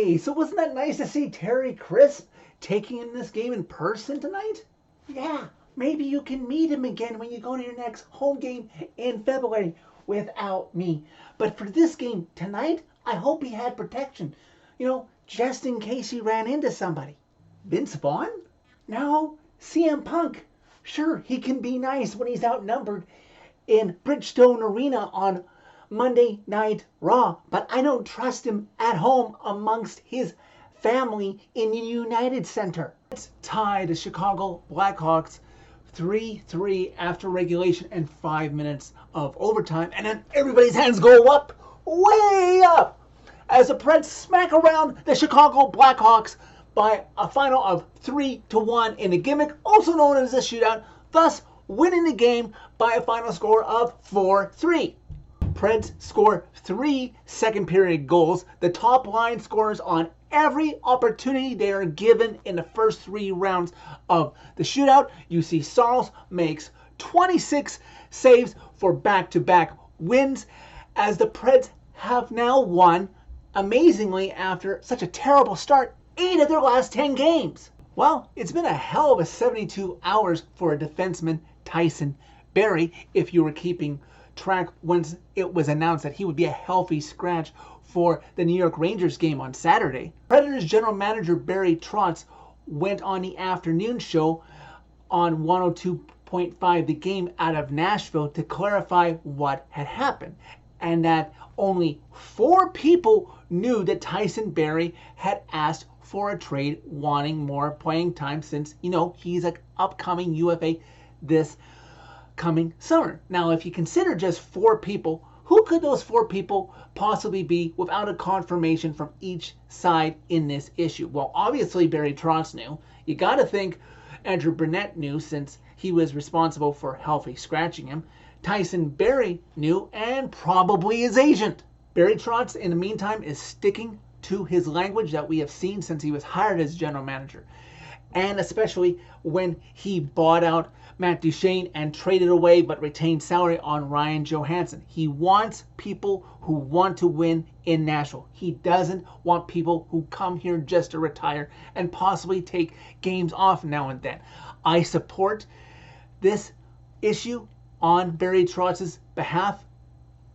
Hey, so wasn't that nice to see Terry Crisp taking in this game in person tonight? Yeah, maybe you can meet him again when you go to your next home game in February without me. But for this game tonight, I hope he had protection. Just in case he ran into somebody. Vince Vaughn? No, CM Punk. Sure, he can be nice when he's outnumbered in Bridgestone Arena on Monday Night Raw, but I don't trust him at home amongst his family in the United Center. Let's tie the Chicago Blackhawks 3-3 after regulation and 5 minutes of overtime, and then everybody's hands go up, way up, as the Preds smack around the Chicago Blackhawks by a final of 3-1 in a gimmick, also known as a shootout, thus winning the game by a final score of 4-3. Preds score 3 second period goals. The top line scores on every opportunity they are given in the first 3 rounds of the shootout. UC Saros makes 26 saves for back-to-back wins, as the Preds have now won, amazingly after such a terrible start, 8 of their last 10 games. Well, it's been a hell of a 72 hours for a defenseman, Tyson Barrie, if you were keeping track once it was announced that he would be a healthy scratch for the New York Rangers game on Saturday. Predators general manager Barry Trotz went on the afternoon show on 102.5 The Game out of Nashville to clarify what had happened, and that only 4 people knew that Tyson Barrie had asked for a trade, wanting more playing time since, he's an upcoming UFA this coming summer. Now, if you consider just 4 people, who could those 4 people possibly be without a confirmation from each side in this issue? Well, obviously Barry Trotz knew. You got to think Andrew Burnett knew, since he was responsible for healthy scratching him. Tyson Barrie knew, and probably his agent. Barry Trotz, in the meantime, is sticking to his language that we have seen since he was hired as general manager, and especially when he bought out Matt Duchene and traded away but retained salary on Ryan Johansson. He wants people who want to win in Nashville. He doesn't want people who come here just to retire and possibly take games off now and then. I support this issue on Barry Trotz's behalf.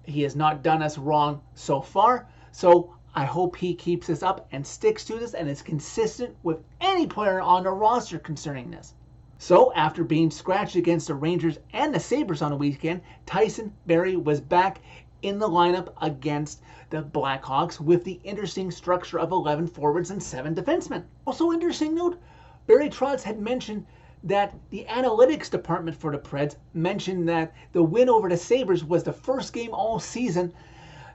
He has not done us wrong so far, so I hope he keeps this up and sticks to this and is consistent with any player on the roster concerning this. So, after being scratched against the Rangers and the Sabres on the weekend, Tyson Barrie was back in the lineup against the Blackhawks with the interesting structure of 11 forwards and 7 defensemen. Also, interesting note, Barry Trotz had mentioned that the analytics department for the Preds mentioned that the win over the Sabres was the first game all season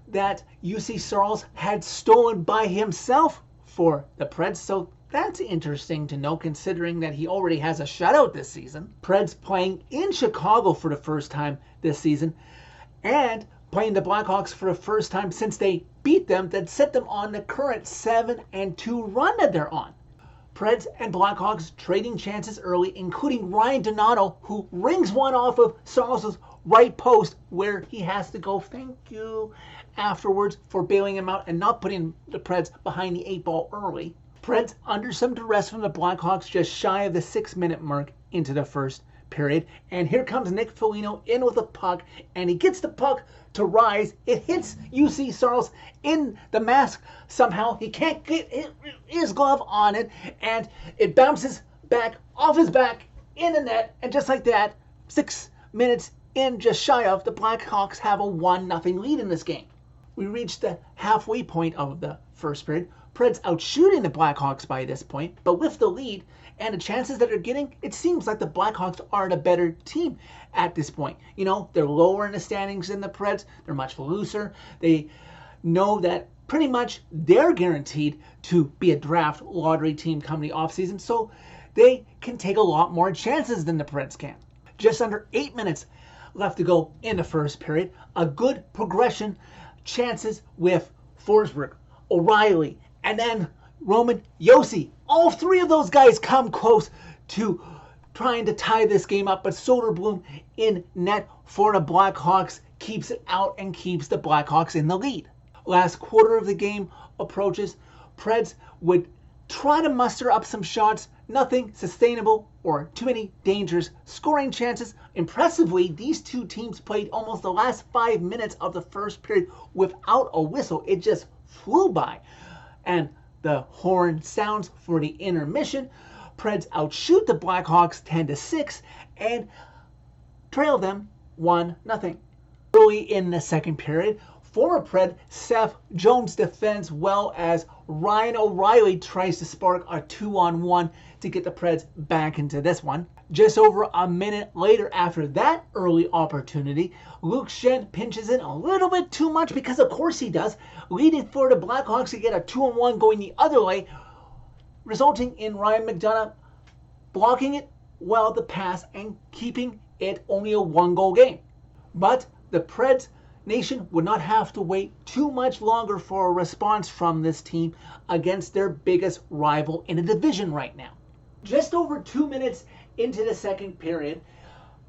that UC Saros had stolen by himself for the Preds. So that's interesting to know, considering that he already has a shutout this season. Preds playing in Chicago for the first time this season, and playing the Blackhawks for the first time since they beat them, that set them on the current 7-2 run that they're on. Preds and Blackhawks trading chances early, including Ryan Donato, who rings one off of Saros' right post where he has to go thank you afterwards for bailing him out and not putting the Preds behind the 8 ball early. Preds under some duress from the Blackhawks just shy of the 6-minute mark into the first period. And here comes Nick Foligno in with a puck, and he gets the puck to rise. It hits UC Saros in the mask somehow. He can't get his glove on it, and it bounces back off his back in the net. And just like that, 6 minutes in, just shy of, the Blackhawks have a 1-0 lead in this game. We reached the halfway point of the first period. Preds outshooting the Blackhawks by this point, but with the lead and the chances that they're getting, it seems like the Blackhawks are the better team at this point. They're lower in the standings than the Preds. They're much looser. They know that pretty much they're guaranteed to be a draft lottery team come the offseason, so they can take a lot more chances than the Preds can. Just under 8 minutes left to go in the first period. A good progression, chances with Forsberg, O'Reilly, and then Roman Josi. All 3 of those guys come close to trying to tie this game up, but Soderblom in net for the Blackhawks keeps it out and keeps the Blackhawks in the lead. Last quarter of the game approaches. Preds would try to muster up some shots, nothing sustainable or too many dangerous scoring chances. Impressively, these two teams played almost the last 5 minutes of the first period without a whistle. It just flew by. And the horn sounds for the intermission. Preds outshoot the Blackhawks 10-6 and trail them 1-0. Early in the second period, former Pred Seth Jones defends well as Ryan O'Reilly tries to spark a 2-on-1 to get the Preds back into this one. Just over a minute later after that early opportunity, Luke Schenn pinches in a little bit too much, because of course he does, leading for the Blackhawks to get a 2-on-1 going the other way, resulting in Ryan McDonough blocking it well the pass and keeping it only a 1-goal game. But the Preds Nation would not have to wait too much longer for a response from this team against their biggest rival in the division right now. Just over 2 minutes into the second period,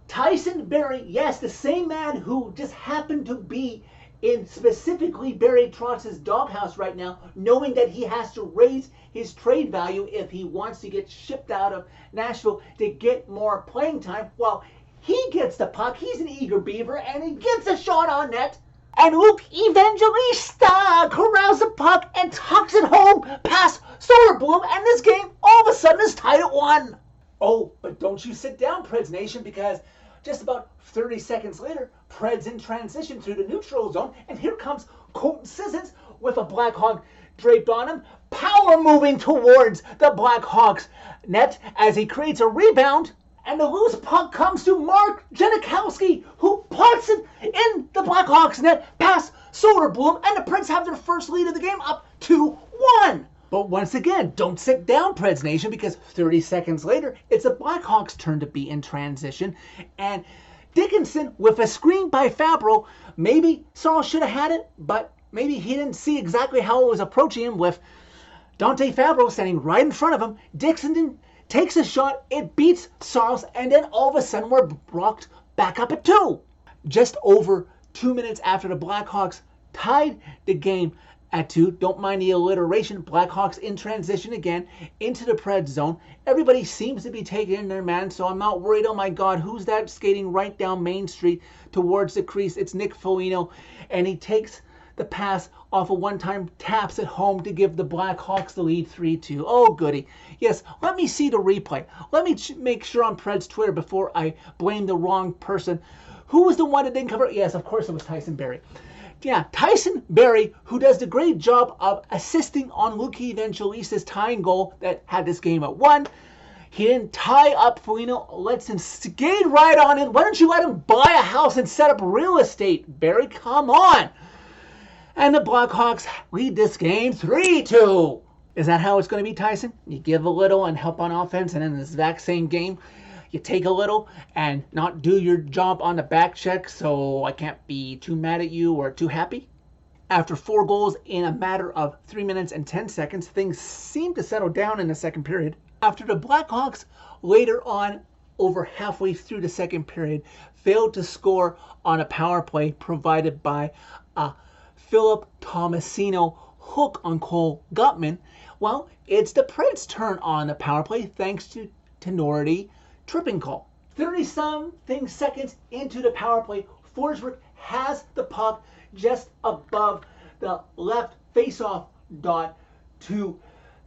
Tyson Barrie, yes, the same man who just happened to be in specifically Barry Trotz's doghouse right now, knowing that he has to raise his trade value if he wants to get shipped out of Nashville to get more playing time. Well, he gets the puck. He's an eager beaver, and he gets a shot on net. And Luke Evangelista corrals the puck and tucks it home past Soderblom, and this game all of a sudden is tied at 1. Oh, but don't you sit down, Preds Nation, because just about 30 seconds later, Preds in transition through the neutral zone, and here comes Colton Sissons with a Blackhawk draped on him, power moving towards the Blackhawks net as he creates a rebound, and the loose puck comes to Mark Janikowski, who puts it in the Blackhawks net past Soderblom, and the Preds have their first lead of the game up 2-1. But once again, don't sit down, Preds Nation, because 30 seconds later, it's the Blackhawks' turn to be in transition. And Dickinson, with a screen by Fabro, maybe Saul should have had it, but maybe he didn't see exactly how it was approaching him, with Dante Fabro standing right in front of him. Dickinson takes a shot, it beats Saros, and then all of a sudden we're brought back up at 2. Just over 2 minutes after the Blackhawks tied the game at 2, don't mind the alliteration, Blackhawks in transition again into the Preds zone. Everybody seems to be taking in their man, so I'm not worried. Oh my God, who's that skating right down Main Street towards the crease? It's Nick Foligno, and he takes the pass off a one-time, taps it home to give the Blackhawks the lead 3-2. Oh, goody. Yes, let me see the replay. Let me make sure on Preds Twitter before I blame the wrong person. Who was the one that didn't cover it? Yes, of course it was Tyson Barrie. Yeah, Tyson Barrie, who does the great job of assisting on Luke Evangelista's tying goal that had this game at 1. He didn't tie up Foligno, lets him skate right on in. Why don't you let him buy a house and set up real estate, Barrie? Come on. And the Blackhawks lead this game 3-2. Is that how it's going to be, Tyson? You give a little and help on offense, and in this exact same game, you take a little and not do your job on the back check, so I can't be too mad at you or too happy? After 4 goals in a matter of 3 minutes and 10 seconds, things seem to settle down in the second period. After the Blackhawks later on, over halfway through the second period, failed to score on a power play provided by a Philip Tomasino hook on Cole Gutman, well, it's the Preds' turn on the power play thanks to Tenority tripping call. 30-something seconds into the power play, Forsberg has the puck just above the left face-off dot to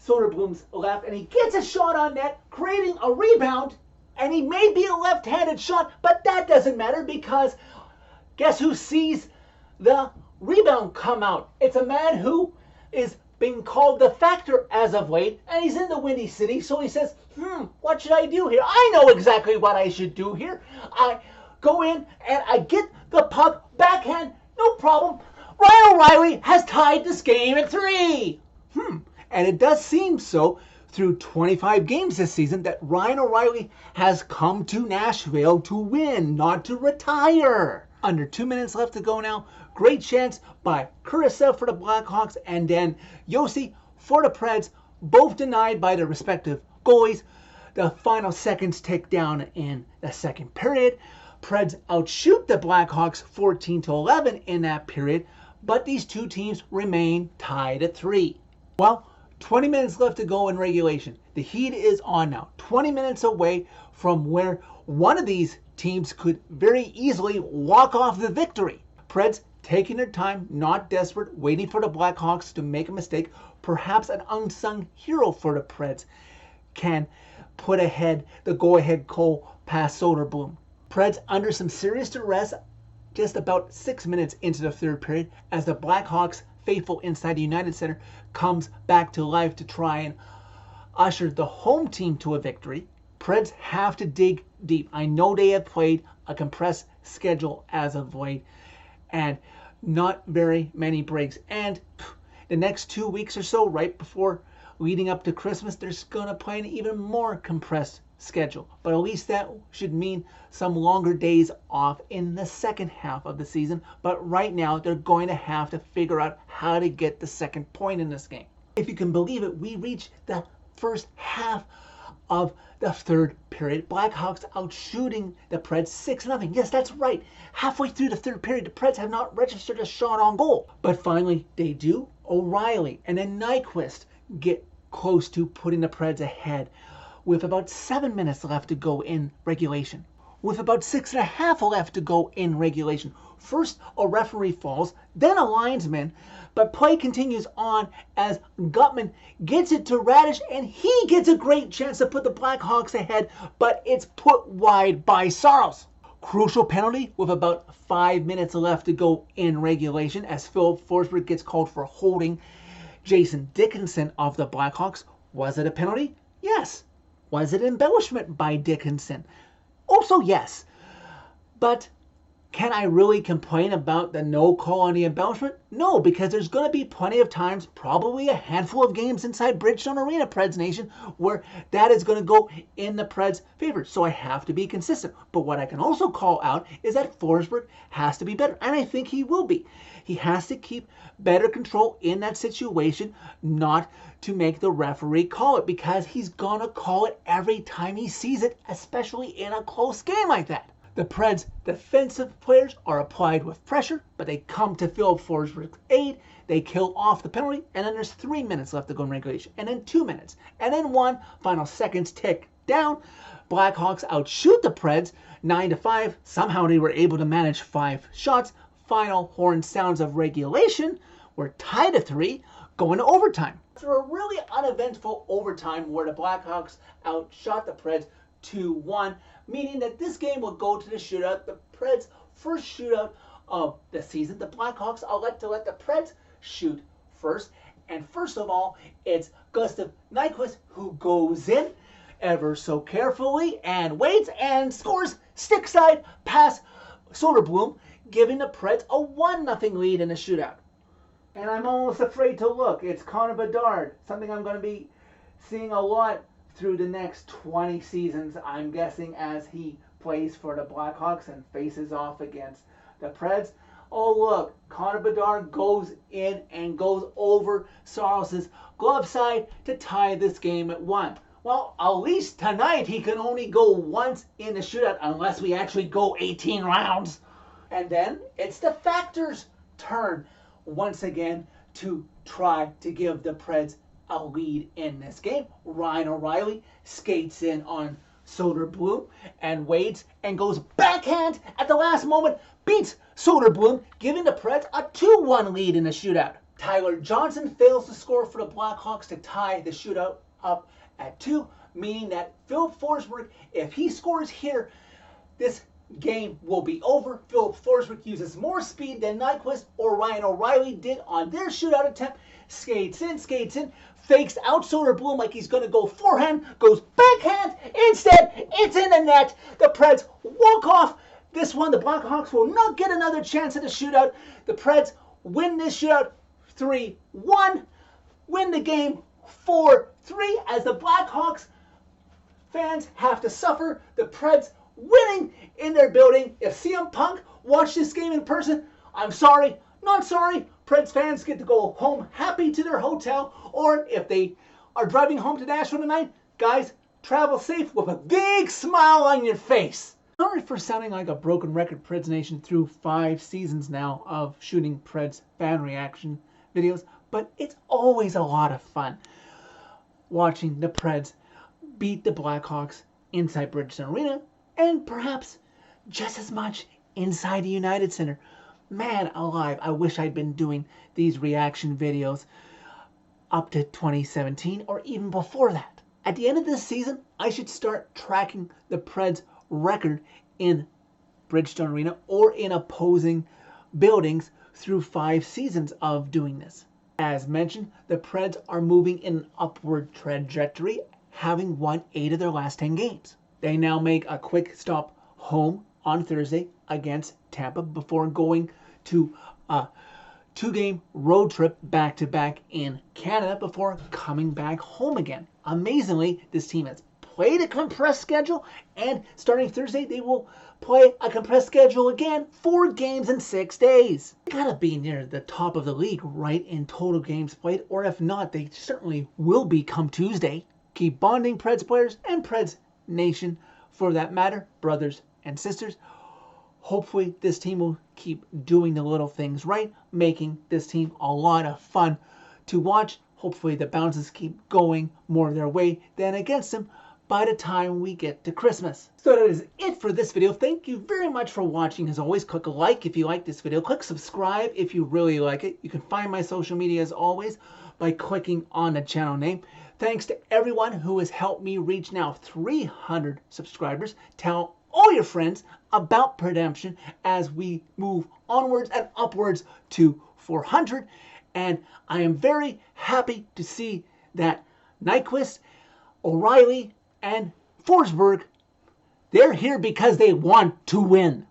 Soderblom's left, and he gets a shot on net, creating a rebound, and he may be a left-handed shot, but that doesn't matter because guess who sees the rebound come out? It's a man who is being called the Factor as of late, and he's in the Windy City, so he says, what should I do here? I know exactly what I should do here. I go in and I get the puck backhand, no problem. Ryan O'Reilly has tied this game at 3. And it does seem so through 25 games this season that Ryan O'Reilly has come to Nashville to win, not to retire. Under 2 minutes left to go now. Great chance by Kurashev for the Blackhawks and then Josi for the Preds, both denied by their respective goalies. The final seconds tick down in the second period. Preds outshoot the Blackhawks 14-11 in that period, but these two teams remain tied at 3. Well, 20 minutes left to go in regulation. The heat is on now. 20 minutes away from where one of these teams could very easily walk off the victory. Preds taking their time, not desperate, waiting for the Blackhawks to make a mistake. Perhaps an unsung hero for the Preds can put ahead the go-ahead goal past Soderblom. Preds under some serious duress just about 6 minutes into the third period as the Blackhawks faithful inside the United Center comes back to life to try and usher the home team to a victory. Preds have to dig deep. I know they have played a compressed schedule as of late and not very many breaks. And the next 2 weeks or so, right before leading up to Christmas, they're going to play an even more compressed schedule. But at least that should mean some longer days off in the second half of the season. But right now, they're going to have to figure out how to get the second point in this game. If you can believe it, we reached the first half of the third period. Blackhawks out shooting the Preds 6-0. Yes, that's right. Halfway through the third period, the Preds have not registered a shot on goal. But finally, they do. O'Reilly and then Nyquist get close to putting the Preds ahead with about 7 minutes left to go in regulation. With about 6.5 left to go in regulation. First, a referee falls, then a linesman, but play continues on as Gutman gets it to Radish, and he gets a great chance to put the Blackhawks ahead, but it's put wide by Saros. Crucial penalty with about 5 minutes left to go in regulation as Phil Forsberg gets called for holding Jason Dickinson of the Blackhawks. Was it a penalty? Yes. Was it embellishment by Dickinson? Also yes. But can I really complain about the no call on the embellishment? No, because there's going to be plenty of times, probably a handful of games inside Bridgestone Arena, Preds Nation, where that is going to go in the Preds' favor. So I have to be consistent. But what I can also call out is that Forsberg has to be better. And I think he will be. He has to keep better control in that situation, not to make the referee call it, because he's going to call it every time he sees it, especially in a close game like that. The Preds' defensive players are applied with pressure, but they come to Phil Forsberg's aid. They kill off the penalty, and then there's 3 minutes left to go in regulation, and then 2 minutes, and then 1 final seconds tick down. Blackhawks outshoot the Preds 9-5. Somehow they were able to manage 5 shots. Final horn sounds of regulation. We're tied at 3, going to overtime. After a really uneventful overtime where the Blackhawks outshot the Preds 2-1, meaning that this game will go to the shootout, the Preds' first shootout of the season. The Blackhawks elect to let the Preds shoot first. And first of all, it's Gustav Nyquist who goes in ever so carefully and waits and scores stick side past Soderblom, giving the Preds a 1-0 lead in the shootout. And I'm almost afraid to look. It's Connor Bedard, something I'm going to be seeing a lot through the next 20 seasons, I'm guessing, as he plays for the Blackhawks and faces off against the Preds. Oh, look, Connor Bedard goes in and goes over Saros' glove side to tie this game at 1. Well, at least tonight he can only go once in the shootout unless we actually go 18 rounds. And then it's the Factor's turn once again to try to give the Preds a lead in this game. Ryan O'Reilly skates in on Soderblom and waits and goes backhand at the last moment, beats Soderblom, giving the Preds a 2-1 lead in the shootout. Tyler Johnson fails to score for the Blackhawks to tie the shootout up at 2, meaning that Phil Forsberg, if he scores here, this game will be over. Phil Forsberg uses more speed than Nyquist or Ryan O'Reilly did on their shootout attempt. Skates in, fakes out Soderblom like he's going to go forehand, goes backhand. Instead, it's in the net. The Preds walk off this one. The Blackhawks will not get another chance at the shootout. The Preds win this shootout 3-1, win the game 4-3 as the Blackhawks fans have to suffer the Preds winning in their building. If CM Punk watched this game in person, I'm sorry, not sorry. Preds fans get to go home happy to their hotel, or if they are driving home to Nashville tonight, guys, travel safe with a big smile on your face. Sorry for sounding like a broken record, Preds Nation, through 5 seasons now of shooting Preds fan reaction videos, but it's always a lot of fun. watching the Preds beat the Blackhawks inside Bridgestone Arena, and perhaps just as much inside the United Center. Man alive, I wish I'd been doing these reaction videos up to 2017 or even before that. At the end of this season, I should start tracking the Preds' record in Bridgestone Arena or in opposing buildings through 5 seasons of doing this. As mentioned, the Preds are moving in an upward trajectory, having won 8 of their last 10 games. They now make a quick stop home on Thursday against Tampa before going to a 2-game road trip back-to-back in Canada before coming back home again. Amazingly, this team has played a compressed schedule, and starting Thursday, they will play a compressed schedule again, 4 games in 6 days. They gotta be near the top of the league, right, in total games played, or if not, they certainly will be come Tuesday. Keep bonding, Preds players and Preds Nation, for that matter, brothers and sisters. Hopefully this team will keep doing the little things right, making this team a lot of fun to watch. Hopefully the bounces keep going more their way than against them by the time we get to Christmas. So that is it for this video. Thank you very much for watching. As always, click a like if you like this video. Click subscribe if you really like it. You can find my social media as always by clicking on the channel name. Thanks to everyone who has helped me reach now 300 subscribers. Tell all your friends about Redemption as we move onwards and upwards to 400. And I am very happy to see that Nyquist, O'Reilly, and Forsberg, they're here because they want to win.